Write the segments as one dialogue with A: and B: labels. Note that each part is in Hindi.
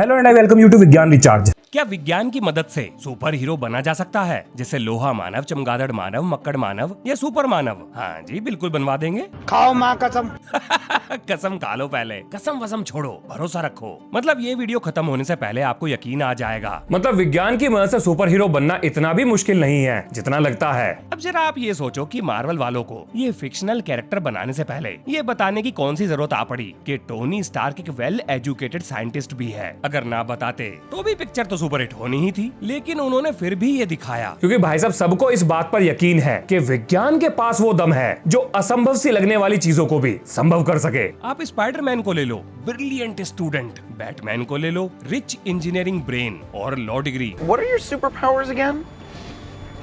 A: Hello and I welcome you to Vigyan recharge.
B: क्या विज्ञान की मदद से सुपर हीरो बना जा सकता है, जैसे लोहा मानव, चमगादड़ मानव, मक्कड़ मानव या सुपर मानव? हाँ जी, बिल्कुल बनवा देंगे।
C: खाओ माँ कसम।
B: कसम खा लो पहले, कसम वसम छोड़ो, भरोसा रखो। मतलब ये वीडियो खत्म होने से पहले आपको यकीन आ जाएगा।
A: मतलब विज्ञान की मदद से सुपर हीरो बनना इतना भी मुश्किल नहीं है जितना लगता है।
B: अब जरा आप ये सोचो कि मार्वल वालों को ये फिक्शनल कैरेक्टर बनाने से पहले ये बताने की कौन सी जरूरत आ पड़ी कि टोनी स्टार्क एक वेल एजुकेटेड साइंटिस्ट भी है। अगर ना बताते तो भी पिक्चर तो सुपर हिट होनी ही थी, लेकिन उन्होंने फिर भी ये दिखाया।
A: क्योंकि भाई साहब सबको इस बात पर यकीन है कि विज्ञान के पास वो दम है जो असंभव सी लगने वाली चीजों को भी संभव कर सके।
B: आप स्पाइडरमैन को ले लो, ब्रिलियंट स्टूडेंट। बैटमैन को ले लो, रिच इंजीनियरिंग ब्रेन और law degree.
C: What are your superpowers again?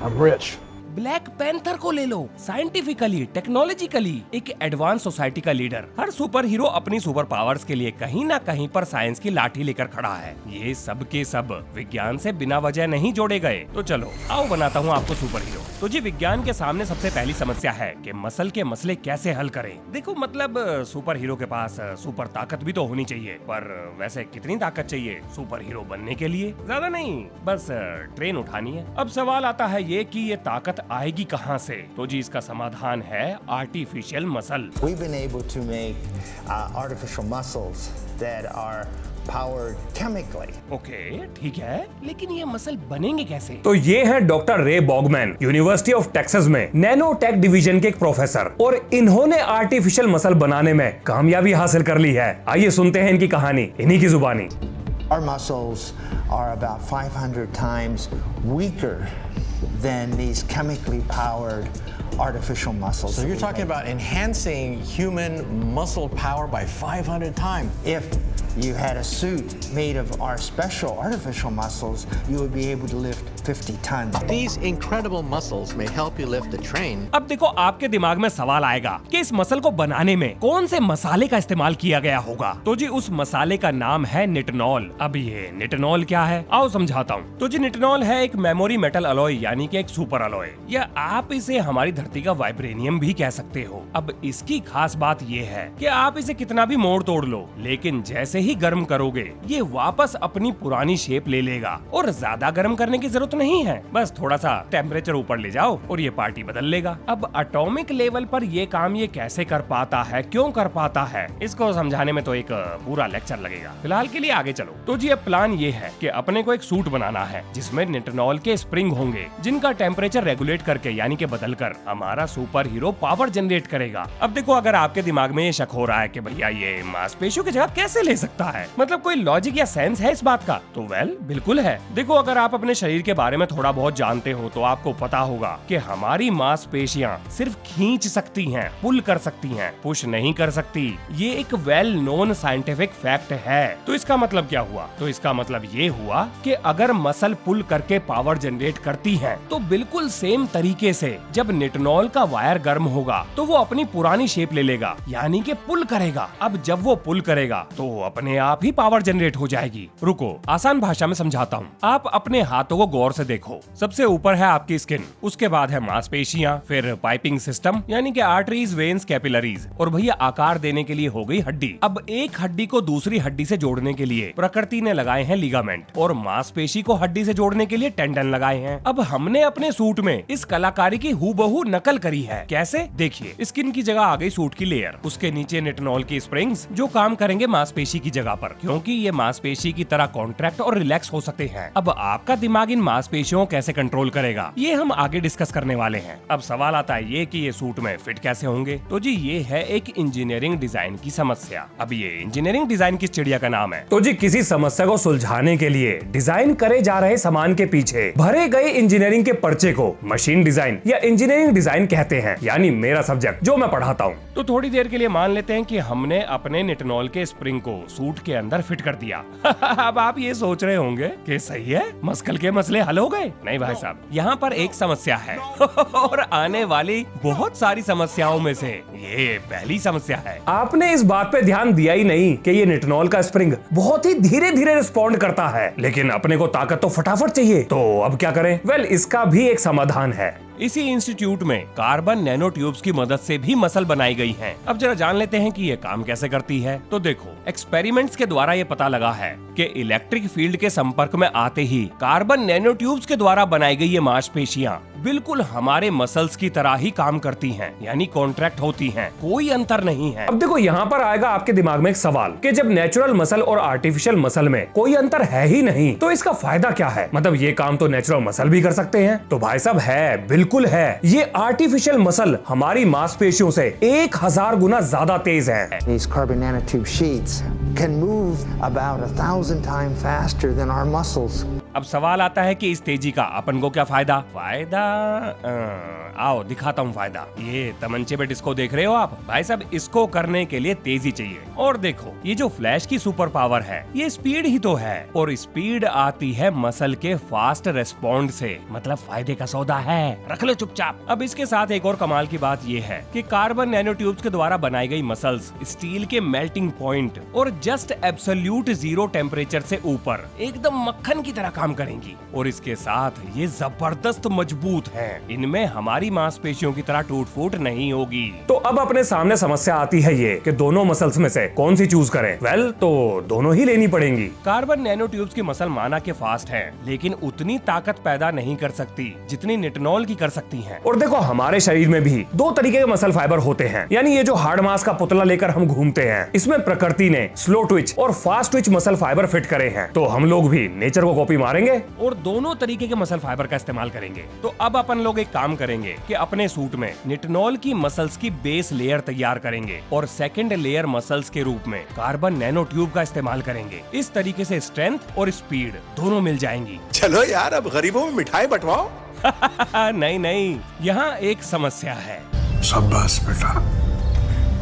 C: I'm rich.
B: Black panther को ले लो, साइंटिफिकली टेक्नोलॉजिकली एक एडवांस सोसाइटी का लीडर। हर सुपर हीरो अपनी सुपर पावर्स के लिए कहीं ना कहीं पर साइंस की लाठी लेकर खड़ा है। ये सब के सब विज्ञान से बिना वजह नहीं जोड़े गए। तो चलो आओ बनाता हूँ आपको सुपर हीरो। तो जी विज्ञान के सामने सबसे पहली समस्या है कि मसल के मसले कैसे हल करें। देखो मतलब सुपर हीरो के पास सुपर ताकत भी तो होनी चाहिए, पर वैसे कितनी ताकत चाहिए सुपर हीरो बनने के लिए? ज्यादा नहीं, बस ट्रेन उठानी है। अब सवाल आता है ये कि ये ताकत आएगी कहां से? तो जी इसका समाधान है artificial muscle.
D: We've been able to make artificial muscles that are powered chemically.
B: Okay ठीक है, लेकिन ये मसल बनेंगे कैसे?
A: तो ये है डॉक्टर रे बॉगमैन, यूनिवर्सिटी ऑफ टेक्सास में नैनो टेक डिवीजन के एक प्रोफेसर, और इन्होंने आर्टिफिशियल मसल बनाने में कामयाबी हासिल कर ली है। आइए सुनते हैं इनकी कहानी इन्हीं की जुबानी।
D: Our muscles are about 500 times weaker than these chemically powered artificial muscles.
E: So you're talking about enhancing human muscle power by 500 times.
D: If you had a suit made of our special artificial muscles, you would be able to lift 50 tons.
E: These incredible muscles may help you lift the train.
B: अब देखो आपके दिमाग में सवाल आएगा कि इस मसल को बनाने में कौन से मसाले का इस्तेमाल किया गया होगा। तो जी उस मसाले का नाम है निटिनॉल। अब ये निटिनॉल क्या है, आओ समझाता हूँ। तो जी निटिनॉल है एक मेमोरी मेटल अलॉय, यानी कि एक सुपर अलॉय, या आप इसे हमारी धरती का वाइब्रेनियम भी कह सकते हो। अब इसकी खास बात ये है कि आप इसे कितना भी मोड़ तोड़ लो, लेकिन जैसे ही गर्म करोगे ये वापस अपनी पुरानी शेप ले लेगा। और ज्यादा गर्म करने की जरूरत नहीं है, बस थोड़ा सा टेम्परेचर ऊपर ले जाओ और ये पार्टी बदल लेगा। अब एटॉमिक लेवल पर ये काम ये कैसे कर पाता है, क्यों कर पाता है, इसको समझाने में तो एक पूरा लेक्चर लगेगा। फिलहाल के लिए आगे चलो। तो जी अब प्लान ये है कि अपने को एक सूट बनाना है जिसमें निटिनॉल के स्प्रिंग होंगे, जिनका टेम्परेचर रेगुलेट करके यानी कि बदल कर हमारा सुपर हीरो पावर जनरेट करेगा। अब देखो अगर आपके दिमाग में ये शक हो रहा है कि भैया ये मांसपेशियों की जगह कैसे ले सकता है, मतलब कोई लॉजिक या सेंस है इस बात का, तो वेल बिल्कुल है। देखो अगर आप अपने शरीर के बारे में थोड़ा बहुत जानते हो तो आपको पता होगा कि हमारी मांसपेशियां सिर्फ खींच सकती हैं, पुल कर सकती हैं, पुश नहीं कर सकती। ये एक वेल नोन साइंटिफिक फैक्ट है। तो इसका मतलब क्या हुआ? तो इसका मतलब ये हुआ कि अगर मसल पुल करके पावर जनरेट करती है तो बिल्कुल सेम तरीके से जब निटिनॉल का वायर गर्म होगा तो वो अपनी पुरानी शेप ले लेगा, यानी कि पुल करेगा। अब जब वो पुल करेगा तो अपने आप ही पावर जनरेट हो जाएगी। रुको आसान भाषा में समझाता हूँ। आप अपने हाथों को गौर से देखो। सबसे ऊपर है आपकी स्किन, उसके बाद है मांसपेशियां, फिर पाइपिंग सिस्टम यानी कि आर्टरीज, वेन्स, कैपिलरीज, और भैया आकार देने के लिए हो गई हड्डी। अब एक हड्डी को दूसरी हड्डी से जोड़ने के लिए प्रकृति ने लगाए हैं लिगामेंट, और मांसपेशी को हड्डी से जोड़ने के लिए टेंडन लगाए हैं। अब हमने अपने सूट में इस कलाकारी की हूबहू नकल करी है। कैसे? देखिए स्किन की जगह आ गई सूट की लेयर, उसके नीचे निटिनॉल की स्प्रिंग्स जो काम करेंगे मांसपेशी की जगह पर, क्योंकि ये मांसपेशी की तरह कॉन्ट्रैक्ट और रिलैक्स हो सकते हैं। अब आपका दिमाग इन मांसपेशियों कैसे कंट्रोल करेगा ये हम आगे डिस्कस करने वाले हैं। अब सवाल आता है ये कि ये सूट में फिट कैसे होंगे। तो जी ये है एक इंजीनियरिंग डिजाइन की समस्या। अब ये इंजीनियरिंग डिजाइन किस चिड़िया का नाम है?
A: तो जी किसी समस्या को सुलझाने के लिए डिजाइन करे जा रहे सामान के पीछे भरे गए इंजीनियरिंग के पर्चे को मशीन डिजाइन या इंजीनियरिंग डिजाइन कहते हैं, यानी मेरा सब्जेक्ट जो मैं पढ़ाता हूँ।
B: तो थोड़ी देर के लिए मान लेते हैं कि हमने अपने निटिनॉल के स्प्रिंग को सूट के अंदर फिट कर दिया। अब आप ये सोच रहे होंगे कि सही है, मस्कल के मसले हल हो गए। नहीं भाई साहब, यहाँ पर एक समस्या है और आने वाली बहुत सारी समस्याओं में से ये पहली समस्या है।
A: आपने इस बात पे ध्यान दिया ही नहीं कि ये निटिनॉल का स्प्रिंग बहुत ही धीरे धीरे रिस्पॉन्ड करता है, लेकिन अपने को ताकत तो फटाफट चाहिए। तो अब क्या करें? वेल इसका भी एक समाधान है।
B: इसी इंस्टीट्यूट में कार्बन नैनो ट्यूब्स की मदद से भी मसल बनाई गई हैं। अब जरा जान लेते हैं कि ये काम कैसे करती है। तो देखो, एक्सपेरिमेंट्स के द्वारा ये पता लगा है कि इलेक्ट्रिक फील्ड के संपर्क में आते ही कार्बन नैनो ट्यूब्स के द्वारा बनाई गई ये मांसपेशियां बिल्कुल हमारे मसल्स की तरह ही काम करती हैं, यानी कॉन्ट्रैक्ट होती हैं, कोई अंतर नहीं है।
A: अब देखो, यहाँ पर आएगा आपके दिमाग में एक सवाल कि जब नेचुरल मसल और आर्टिफिशियल मसल में कोई अंतर है ही नहीं, तो इसका फायदा क्या है? मतलब ये काम तो नेचुरल मसल भी कर सकते हैं। तो भाई साहब है, बिल्कुल है। ये आर्टिफिशियल मसल हमारी मांसपेशियों से 1000 गुना ज्यादा तेज है।
D: These carbon nanotube sheets can move about 1000 times faster than our muscles.
B: अब सवाल आता है कि इस तेजी का अपन को क्या फायदा? आओ दिखाता हूँ फायदा। ये तमंचे पे डिस्को देख रहे हो आप? भाई साहब, इसको करने के लिए तेजी चाहिए। और देखो, ये जो फ्लैश की सुपर पावर है, ये स्पीड ही तो है, और स्पीड आती है मसल के फास्ट रेस्पॉन्ड से। मतलब फायदे का सौदा है, रख लो चुपचाप। अब इसके साथ एक और कमाल की बात ये है कि कार्बन नैनो ट्यूब्स के द्वारा बनाई गई मसल्स स्टील के मेल्टिंग पॉइंट और जस्ट एब्सोल्यूट 0 टेम्परेचर से ऊपर एकदम मक्खन की तरह काम करेंगी। और इसके साथ ये जबरदस्त मजबूत हैं। इनमें हमारी मांसपेशियों की तरह टूट फूट नहीं होगी।
A: तो अब अपने सामने समस्या आती है ये कि दोनों मसल्स में से कौन सी चूज करें? वेल, तो दोनों ही लेनी पड़ेंगी।
B: कार्बन नैनो ट्यूब्स की मसल माना के फास्ट है, लेकिन उतनी ताकत पैदा नहीं कर सकती जितनी निटिनॉल की कर सकती हैं।
A: और देखो, हमारे शरीर में भी 2 तरीके के मसल फाइबर होते हैं, यानी ये जो हार्ड मास का पुतला लेकर हम घूमते हैं, इसमें प्रकृति ने स्लो ट्विच और fast Twitch muscle fibre fit करे हैं। तो हम लोग भी नेचर को कॉपी मारेंगे
B: और दोनों तरीके के मसल फाइबर का इस्तेमाल करेंगे। तो अब अपन लोग एक काम करेंगे कि अपने सूट में निटिनॉल की मसल्स की बेस लेयर तैयार करेंगे और सेकंड लेयर मसल्स के रूप में कार्बन नैनो ट्यूब का इस्तेमाल करेंगे। इस तरीके से स्ट्रेंथ और स्पीड दोनों मिल जाएंगी।
F: चलो यार, अब गरीबों में मिठाई बंटवाओ।
B: नहीं, यहाँ एक समस्या है।
F: शाबाश बेटा,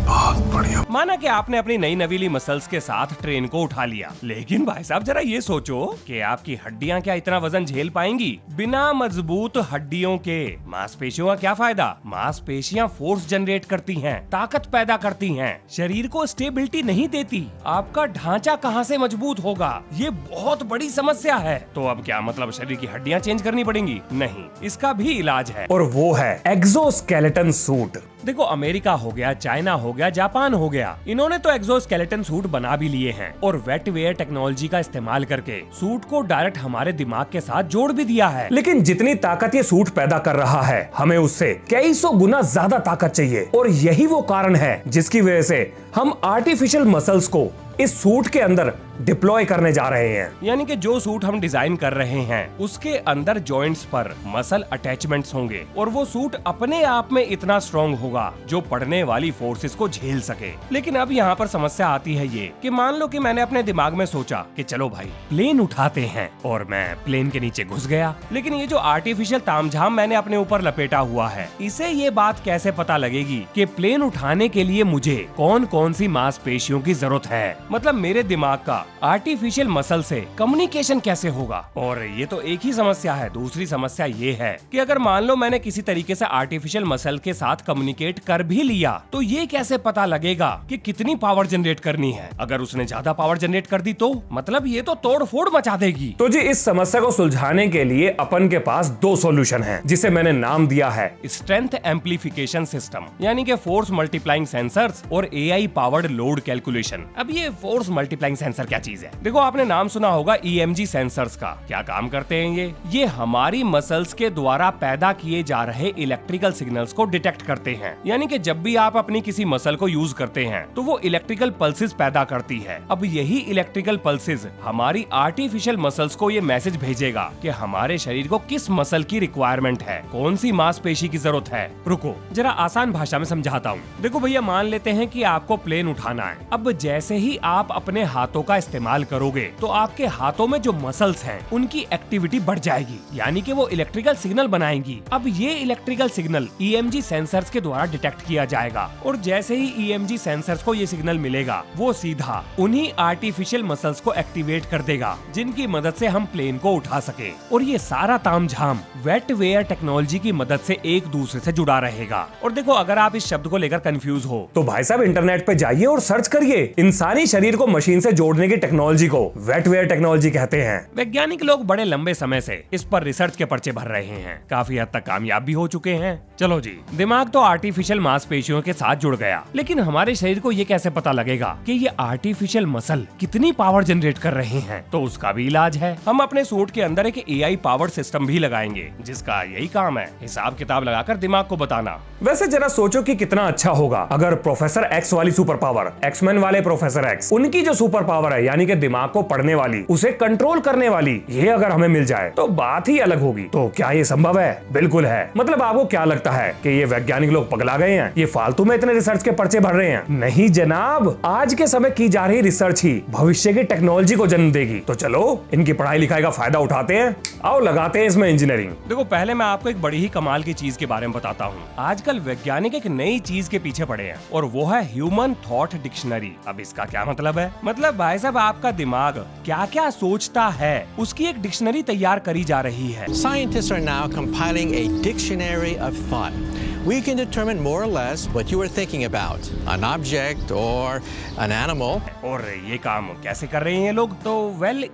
F: बहुत बढ़िया।
B: माना कि आपने अपनी नई नवीली मसल्स के साथ ट्रेन को उठा लिया, लेकिन भाई साहब जरा ये सोचो कि आपकी हड्डियां क्या इतना वजन झेल पाएंगी? बिना मजबूत हड्डियों के मांसपेशियों का क्या फायदा? मांसपेशियां फोर्स जनरेट करती हैं, ताकत पैदा करती हैं, शरीर को स्टेबिलिटी नहीं देती। आपका ढांचा कहां से मजबूत होगा? ये बहुत बड़ी समस्या है। तो अब क्या मतलब शरीर की हड्डियां चेंज करनी पड़ेंगी? नहीं, इसका भी इलाज है,
A: और वो है एक्सोस्केलेटन सूट।
B: देखो, अमेरिका हो गया, चाइना हो गया, जापान हो गया, इन्होंने तो एक्सोस्केलेटन सूट बना भी लिए हैं और वेट वेयर टेक्नोलॉजी का इस्तेमाल करके सूट को डायरेक्ट हमारे दिमाग के साथ जोड़ भी दिया है।
A: लेकिन जितनी ताकत ये सूट पैदा कर रहा है, हमें उससे कई सौ गुना ज्यादा ताकत चाहिए। और यही वो कारण है जिसकी वजह से हम आर्टिफिशियल मसल्स को इस सूट के अंदर डिप्लॉय करने जा रहे हैं।
B: यानी कि जो सूट हम डिजाइन कर रहे हैं उसके अंदर जॉइंट्स पर मसल अटैचमेंट्स होंगे और वो सूट अपने आप में इतना स्ट्रॉन्ग होगा जो पड़ने वाली फोर्सेस को झेल सके। लेकिन अब यहाँ पर समस्या आती है ये कि मान लो कि मैंने अपने दिमाग में सोचा कि चलो भाई प्लेन उठाते हैं, और मैं प्लेन के नीचे घुस गया। लेकिन ये जो आर्टिफिशियल तामझाम मैंने अपने ऊपर लपेटा हुआ है, इसे ये बात कैसे पता लगेगी कि प्लेन उठाने के लिए मुझे कौन कौन सी मांसपेशियों की जरूरत है? मतलब मेरे दिमाग का आर्टिफिशियल मसल से कम्युनिकेशन कैसे होगा? और ये तो एक ही समस्या है। दूसरी समस्या ये है कि अगर मान लो मैंने किसी तरीके से आर्टिफिशियल मसल के साथ कम्युनिकेट कर भी लिया, तो ये कैसे पता लगेगा कि कितनी पावर जनरेट करनी है? अगर उसने ज्यादा पावर जनरेट कर दी तो मतलब ये तो तोड़ फोड़ मचा देगी।
A: तो जी, इस समस्या को सुलझाने के लिए अपन के पास 2 सॉल्यूशन हैं, जिसे मैंने नाम दिया है
B: स्ट्रेंथ एम्प्लीफिकेशन सिस्टम, यानी कि फोर्स मल्टीप्लाइंग सेंसर्स और AI पावर्ड लोड कैलकुलेशन। अब ये फोर्स मल्टीप्लाइंग सेंसर क्या चीज है? देखो, आपने नाम सुना होगा EMG सेंसर्स का। क्या काम करते हैं ये हमारी मसल्स के द्वारा पैदा किए जा रहे इलेक्ट्रिकल सिग्नल्स को डिटेक्ट करते हैं। यानी कि जब भी आप अपनी किसी मसल को यूज करते हैं तो वो इलेक्ट्रिकल पल्सेस पैदा करती है। अब यही इलेक्ट्रिकल पल्सेस हमारी आर्टिफिशियल मसल्स को ये मैसेज भेजेगा कि हमारे शरीर को किस मसल की रिक्वायरमेंट है, कौन सी मांसपेशी की जरूरत है। रुको, जरा आसान भाषा में समझाता हूँ। देखो भैया, मान लेते हैं कि आपको प्लेन उठाना है। अब जैसे ही आप अपने हाथों का इस्तेमाल करोगे तो आपके हाथों में जो मसल्स हैं उनकी एक्टिविटी बढ़ जाएगी, यानी कि वो इलेक्ट्रिकल सिग्नल बनाएंगी। अब ये इलेक्ट्रिकल सिग्नल EMG सेंसर्स के द्वारा डिटेक्ट किया जाएगा और जैसे ही EMG सेंसर्स को ये सिग्नल मिलेगा, वो सीधा उन्हीं आर्टिफिशियल मसल्स को एक्टिवेट कर देगा जिनकी मदद से हम प्लेन को उठा सके। और ये सारा तामझाम वेट वेयर टेक्नोलॉजी की मदद से एक दूसरे से जुड़ा रहेगा। और देखो, अगर आप इस शब्द को लेकर कंफ्यूज हो
A: तो भाई साहब इंटरनेट पे जाइए और सर्च करिए इंसानी शरीर को मशीन से जोड़ने की टेक्नोलॉजी को वेटवेयर टेक्नोलॉजी कहते हैं।
B: वैज्ञानिक लोग बड़े लंबे समय से इस पर रिसर्च के पर्चे भर रहे हैं, काफी हद तक कामयाब भी हो चुके हैं। चलो जी, दिमाग तो आर्टिफिशियल मांसपेशियों के साथ जुड़ गया, लेकिन हमारे शरीर को ये कैसे पता लगेगा कि ये आर्टिफिशियल मसल कितनी पावर जनरेट कर रहे हैं? तो उसका भी इलाज है। हम अपने सूट के अंदर एक AI पावर्ड सिस्टम भी लगाएंगे, जिसका यही काम है हिसाब किताब लगाकर दिमाग को बताना।
A: वैसे जरा सोचो कि कितना अच्छा होगा अगर प्रोफेसर एक्स वाली सुपर पावर, एक्समैन वाले प्रोफेसर एक्स, उनकी जो सुपर पावर है यानी कि दिमाग को पढ़ने वाली, उसे कंट्रोल करने वाली, ये अगर हमें मिल जाए तो बात ही अलग होगी। तो क्या ये संभव है? बिल्कुल है। मतलब आपको क्या लगता है कि ये वैज्ञानिक लोग पगला गए हैं, ये फालतू में इतने रिसर्च के पर्चे भर रहे हैं? नहीं जनाब, आज के समय की जा रही रिसर्च ही भविष्य की टेक्नोलॉजी को जन्म देगी। तो चलो इनकी पढ़ाई लिखाई का फायदा उठाते हैं, आओ लगाते हैं इसमें इंजीनियरिंग।
B: देखो, पहले मैं आपको एक बड़ी ही कमाल की चीज के बारे में बताता हूँ। आजकल वैज्ञानिक एक नई चीज के पीछे पड़े हैं और वो है ह्यूमन थॉट डिक्शनरी। अब इसका क्या मतलब है? मतलब भाई साहब, आपका दिमाग क्या क्या सोचता है उसकी एक डिक्शनरी तैयार करी जा रही है।
E: Scientists are now compiling a dictionary of thought. We can determine more or less what you are thinking about, an object or an animal.
B: और ये काम कैसे कर रहे हैं ये लोग? तो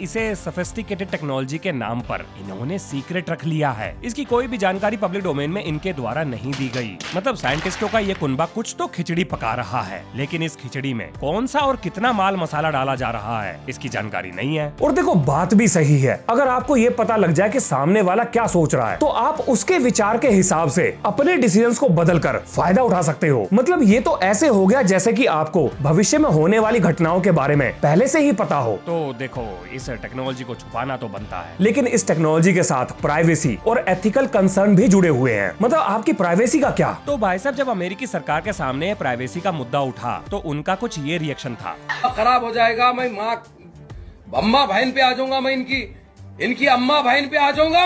B: इसे सोफिस्टिकेटेड टेक्नोलॉजी के नाम पर इन्होंने सीक्रेट रख लिया है। इसकी कोई भी जानकारी पब्लिक डोमेन में इनके द्वारा नहीं दी गई। मतलब साइंटिस्टों का ये कुनबा कुछ तो खिचड़ी पका रहा है, लेकिन इस खिचड़ी में कौन सा और कितना माल मसाला डाला जा रहा है इसकी जानकारी नहीं है।
A: और देखो, बात भी सही है। अगर आपको ये पता लग जाए कि सामने वाला क्या सोच रहा है, तो आप उसके विचार के हिसाब से अपने डिसीजंस को बदलकर फायदा उठा सकते हो। मतलब ये तो ऐसे हो गया जैसे कि आपको भविष्य में होने वाली घटनाओं के बारे में पहले से ही पता हो।
B: तो देखो, इस टेक्नोलॉजी को छुपाना तो बनता है,
A: लेकिन इस टेक्नोलॉजी के साथ प्राइवेसी और एथिकल कंसर्न भी जुड़े हुए हैं। मतलब आपकी प्राइवेसी का क्या?
B: तो भाई साहब, जब अमेरिकी सरकार के सामने प्राइवेसी का मुद्दा उठा तो उनका कुछ ये रिएक्शन था।
G: खराब हो जाएगा, मैं माँ अम्मा बहन पे आ जाऊंगा, मैं इनकी अम्मा बहन पे आ जाऊंगा।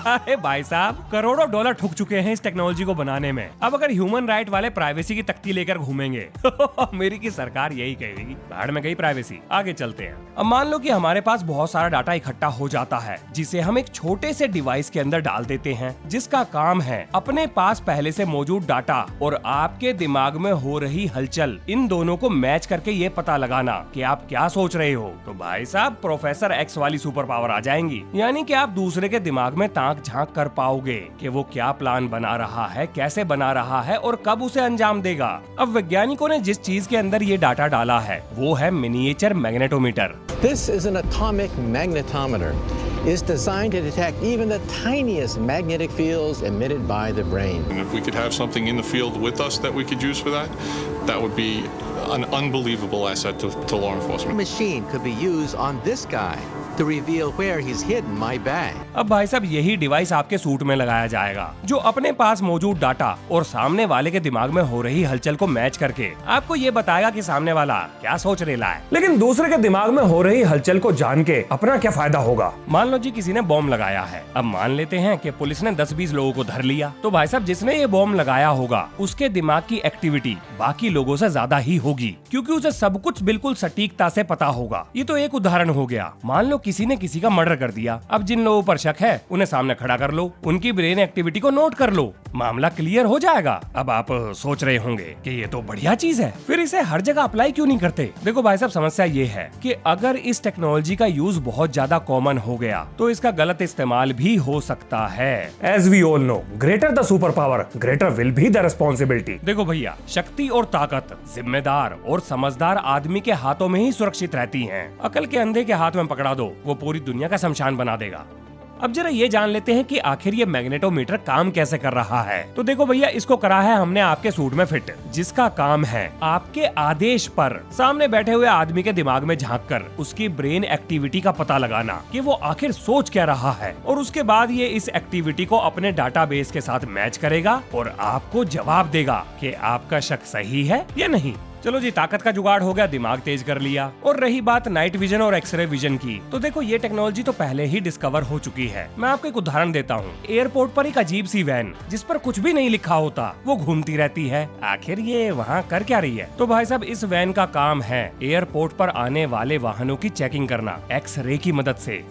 B: अरे भाई साहब, करोड़ों डॉलर ठुक चुके हैं इस टेक्नोलॉजी को बनाने में। अब अगर ह्यूमन राइट वाले प्राइवेसी की तख्ती लेकर घूमेंगे तो अमेरिकी सरकार यही कहेगी, भाड़ में गई प्राइवेसी। आगे चलते हैं। अब मान लो कि हमारे पास बहुत सारा डाटा इकट्ठा हो जाता है, जिसे हम एक छोटे से डिवाइस के अंदर डाल देते हैं, जिसका काम है अपने पास पहले से मौजूद डाटा और आपके दिमाग में हो रही हलचल, इन दोनों को मैच करके ये पता लगाना कि आप क्या सोच रहे हो। तो भाई साहब, प्रोफेसर एक्स वाली सुपर पावर आ जाएंगी, यानी कि आप दूसरे के दिमाग में ताक झांक कर पाओगे कि वो क्या प्लान बना रहा है, कैसे बना रहा है और कब उसे अंजाम देगा। अब वैज्ञानिकों ने जिस चीज के अंदर ये डाटा डाला है वो है miniature magnetometer.
E: This is an atomic magnetometer. It's designed to detect even the tiniest magnetic fields emitted by the brain.
H: And if we could have something in the field with us that we could use for that, that would be an unbelievable asset to law enforcement.
E: The machine could be used on this guy to reveal where he's hidden my bag.
B: अब भाई साहब, यही डिवाइस आपके सूट में लगाया जाएगा, जो अपने पास मौजूद डाटा और सामने वाले के दिमाग में हो रही हलचल को मैच करके आपको ये बताएगा कि सामने वाला क्या सोच रेला है।
A: लेकिन दूसरे के दिमाग में हो रही हलचल को जान के अपना क्या फायदा होगा?
B: मान लो जी, किसी ने बॉम्ब लगाया है। अब मान लेते हैं कि पुलिस ने 10-20 लोगों को धर लिया, तो भाई साहब, जिसने ये बॉम्ब लगाया होगा उसके दिमाग की एक्टिविटी बाकी लोगों से ज्यादा ही होगी, क्योंकि उसे सब कुछ बिल्कुल सटीकता से पता होगा। ये तो एक उदाहरण हो गया। मान लो किसी ने किसी का मर्डर कर दिया। अब जिन लोगों पर शक है उन्हें सामने खड़ा कर लो, उनकी ब्रेन एक्टिविटी को नोट कर लो, मामला क्लियर हो जाएगा। अब आप सोच रहे होंगे कि ये तो बढ़िया चीज है, फिर इसे हर जगह अप्लाई क्यों नहीं करते? देखो भाई साहब, समस्या ये है कि अगर इस टेक्नोलॉजी का यूज बहुत ज्यादा कॉमन हो गया तो इसका गलत इस्तेमाल भी हो सकता है।
A: As we all know, greater the superpower, greater will be the responsibility.
B: देखो भैया, शक्ति और ताकत जिम्मेदार और समझदार आदमी के हाथों में ही सुरक्षित रहती हैं। अकल के अंधे के हाथ में पकड़ा दो, वो पूरी दुनिया का शमशान बना देगा। अब जरा ये जान लेते हैं कि आखिर ये मैग्नेटोमीटर काम कैसे कर रहा है। तो देखो भैया, इसको करा है हमने आपके सूट में फिट, जिसका काम है आपके आदेश पर सामने बैठे हुए आदमी के दिमाग में झांककर उसकी ब्रेन एक्टिविटी का पता लगाना कि वो आखिर सोच क्या रहा है, और उसके बाद ये इस एक्टिविटी को अपने डाटाबेस के साथ मैच करेगा और आपको जवाब देगा कि आपका शक सही है या नहीं। चलो जी, ताकत का जुगाड़ हो गया, दिमाग तेज कर लिया। और रही बात नाइट विजन और एक्सरे विजन की, तो देखो ये टेक्नोलॉजी तो पहले ही डिस्कवर हो चुकी है। मैं आपको एक उदाहरण देता हूँ। एयरपोर्ट पर एक अजीब सी वैन जिस पर कुछ भी नहीं लिखा होता वो घूमती रहती है। आखिर ये वहाँ कर क्या रही है? तो भाई साहब, इस वैन का काम है एयरपोर्ट पर आने वाले वाहनों की चेकिंग करना एक्सरे की मदद से।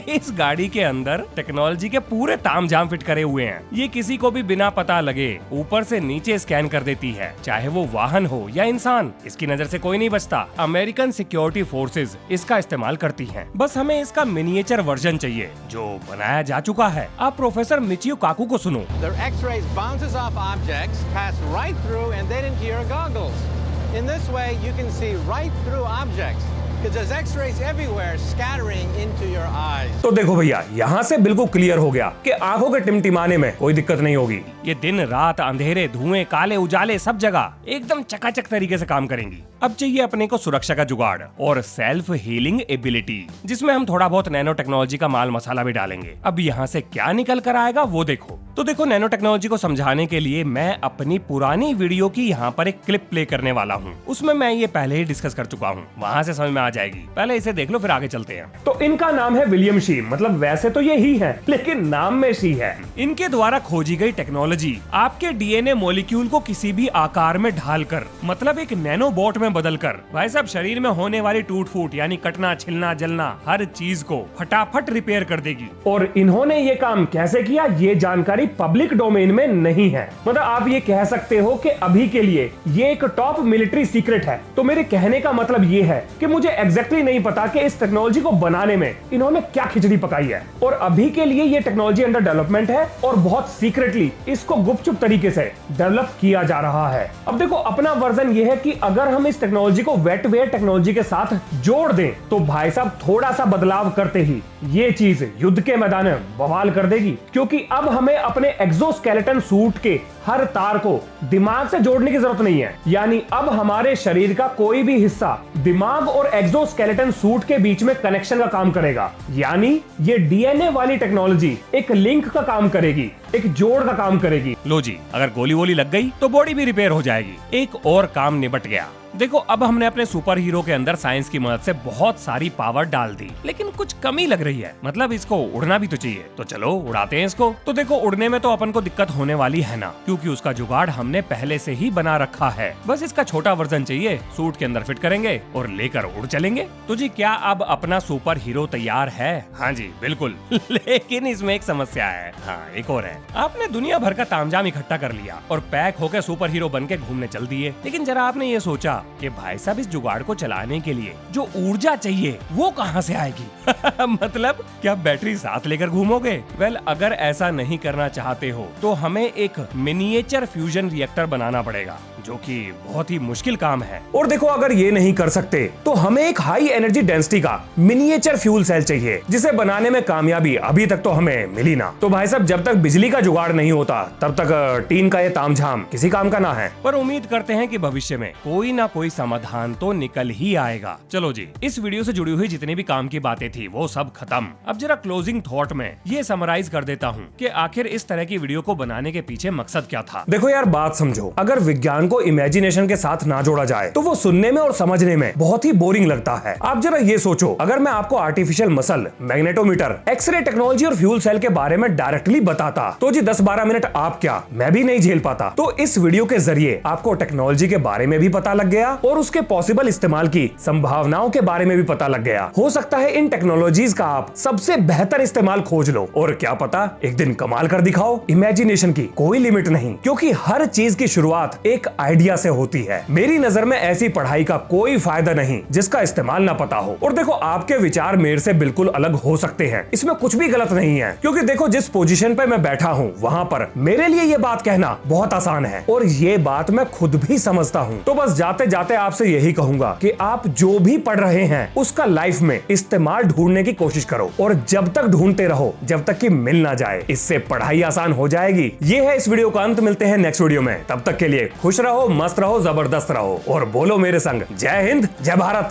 B: इस गाड़ी के अंदर टेक्नोलॉजी के पूरे तामझाम फिट करे हुए हैं। ये किसी को भी बिना पता लगे ऊपर से नीचे स्कैन कर देती है, चाहे वो वाहन हो या इंसान। सामान, इसकी नजर से कोई नहीं बचता। अमेरिकन सिक्योरिटी फोर्सेज इसका इस्तेमाल करती हैं। बस हमें इसका मिनिएचर वर्जन चाहिए जो बनाया जा चुका है। आप प्रोफेसर मिचियो काकू को सुनो।
E: Their X-rays bounces off objects, pass right through and then into your goggles. In this way, you can see right through objects. Because there's X-rays everywhere scattering into your eyes.
A: तो देखो भैया, यहाँ से बिल्कुल क्लियर हो गया कि आंखों के टिमटिमाने में कोई दिक्कत नहीं होगी।
B: ये दिन रात अंधेरे धुएं काले उजाले सब जगह एकदम चकाचक तरीके से काम करेंगी। अब चाहिए अपने को सुरक्षा का जुगाड़ और सेल्फ हीलिंग एबिलिटी, जिसमें हम थोड़ा बहुत नैनो टेक्नोलॉजी का माल मसाला भी डालेंगे। अब यहाँ से क्या निकल कर आएगा वो देखो। तो देखो, नैनो टेक्नोलॉजी को समझाने के लिए मैं अपनी पुरानी वीडियो की यहाँ पर एक क्लिप प्ले करने वाला हूँ। उसमें मैं ये पहले ही डिस्कस कर चुका हूँ, वहाँ से समझ में आ जाएगी। पहले इसे देख लो, फिर आगे चलते हैं।
A: तो इनका नाम है विलियम शी, मतलब वैसे तो ये ही है, लेकिन नाम में शी है।
B: इनके द्वारा खोजी गई टेक्नोलॉजी आपके डीएनए मॉलिक्यूल को किसी भी आकार में ढालकर, मतलब एक नैनो बोट में बदलकर, भाई साहब शरीर में होने वाली टूट फूट यानी कटना छिलना जलना हर चीज को फटाफट रिपेयर कर देगी।
A: और इन्होंने ये काम कैसे किया ये जानकारी पब्लिक डोमेन में नहीं है। मतलब आप ये कह सकते हो कि अभी के लिए ये एक टॉप मिलिट्री सीक्रेट है। तो मेरे कहने का मतलब ये है कि मुझे एग्जैक्टली नहीं पता कि इस टेक्नोलॉजी को बनाने में इन्होंने क्या खिचड़ी पकाई है। और अभी के लिए ये टेक्नोलॉजी अंडर डेवलपमेंट है और बहुत सीक्रेटली इसको गुपचुप तरीके से डेवलप किया जा रहा है। अब देखो, अपना वर्जन ये है कि अगर हम इस टेक्नोलॉजी को वेटवेयर टेक्नोलॉजी के साथ जोड़ दें तो भाई साहब थोड़ा सा बदलाव करते ही ये चीज युद्ध के मैदान में बवाल कर देगी। क्योंकि अब हमें अपने एक्सोस्केलेटन सूट के हर तार को दिमाग से जोड़ने की जरूरत नहीं है। यानी अब हमारे शरीर का कोई भी हिस्सा दिमाग और एक्सोस्केलेटन सूट के बीच में कनेक्शन का काम करेगा। यानी ये डीएनए वाली टेक्नोलॉजी एक लिंक का काम करेगी, एक जोड़ का काम करेगी।
B: लो जी, अगर गोली वोली लग गई तो बॉडी भी रिपेयर हो जाएगी। एक और काम निपट गया। देखो, अब हमने अपने सुपर हीरो के अंदर साइंस की मदद से बहुत सारी पावर डाल दी, लेकिन कुछ कमी लग रही है। मतलब इसको उड़ना भी तो चाहिए, तो चलो उड़ाते हैं इसको। तो देखो, उड़ने में तो अपन को दिक्कत होने वाली है ना, क्योंकि उसका जुगाड़ हमने पहले से ही बना रखा है। बस इसका छोटा वर्जन चाहिए, सूट के अंदर फिट करेंगे और लेकर उड़ चलेंगे। तो जी, क्या अब अपना सुपर हीरो तैयार है? हाँ जी, बिल्कुल। लेकिन इसमें एक समस्या है। हाँ, एक और है। आपने दुनिया भर का तामझाम इकट्ठा कर लिया और पैक होकर सुपर हीरो बन के घूमने चल दिए। लेकिन जरा आपने ये सोचा कि भाई साहब इस जुगाड़ को चलाने के लिए जो ऊर्जा चाहिए वो कहां से आएगी? मतलब क्या बैटरी साथ लेकर घूमोगे? वेल, अगर ऐसा नहीं करना चाहते हो तो हमें एक मिनिएचर फ्यूजन रिएक्टर बनाना पड़ेगा, जो कि बहुत ही मुश्किल काम है।
A: और देखो, अगर ये नहीं कर सकते तो हमें एक हाई एनर्जी डेंसिटी का मिनिएचर फ्यूल सेल चाहिए, जिसे बनाने में कामयाबी अभी तक तो हमें मिली ना। तो भाई साहब, जब तक बिजली का जुगाड़ नहीं होता तब तक टीन का ये तामझाम किसी काम का ना है।
B: पर उम्मीद करते हैं कि भविष्य में कोई ना कोई समाधान तो निकल ही आएगा। चलो जी, इस वीडियो से जुड़ी हुई जितनी भी काम की बातें थी वो सब खत्म। अब जरा क्लोजिंग थॉट में ये समराइज कर देता हूँ कि आखिर इस तरह की वीडियो को बनाने के पीछे मकसद क्या था।
A: देखो यार, बात समझो, अगर विज्ञान को इमेजिनेशन के साथ ना जोड़ा जाए तो वो सुनने में और समझने में बहुत ही बोरिंग लगता है। आप जरा ये सोचो, अगर मैं आपको artificial muscle, magnetometer, x ray technology और फ्यूल सेल के बारे में डायरेक्टली बताता तो जी 10-12 मिनट आप क्या, मैं भी नहीं झेल पाता। तो इस वीडियो के जरिए आपको टेक्नोलॉजी के बारे में भी पता लग गया और उसके पॉसिबल इस्तेमाल की संभावनाओं के बारे में भी पता लग गया। हो सकता है इन टेक्नोलॉजीज का आप सबसे बेहतर इस्तेमाल खोज लो और क्या पता एक दिन कमाल कर दिखाओ। इमेजिनेशन की कोई लिमिट नहीं, क्योंकि हर चीज की शुरुआत एक आइडिया से होती है। मेरी नजर में ऐसी पढ़ाई का कोई फायदा नहीं जिसका इस्तेमाल ना पता हो। और देखो, आपके विचार मेरे से बिल्कुल अलग हो सकते हैं, इसमें कुछ भी गलत नहीं है, क्योंकि देखो जिस पोजीशन पे मैं बैठा हूँ वहाँ पर मेरे लिए ये बात कहना बहुत आसान है और ये बात मैं खुद भी समझता हूँ। तो बस जाते जाते आपसे यही कहूंगा कि आप जो भी पढ़ रहे हैं उसका लाइफ में इस्तेमाल ढूंढने की कोशिश करो और जब तक ढूंढते रहो जब तक कि मिल ना जाए। इससे पढ़ाई आसान हो जाएगी। ये है इस वीडियो का अंत। मिलते हैं नेक्स्ट वीडियो में, तब तक के लिए खुश रहो, मस्त रहो, जबरदस्त रहो और बोलो मेरे संग, जय हिंद, जय भारत।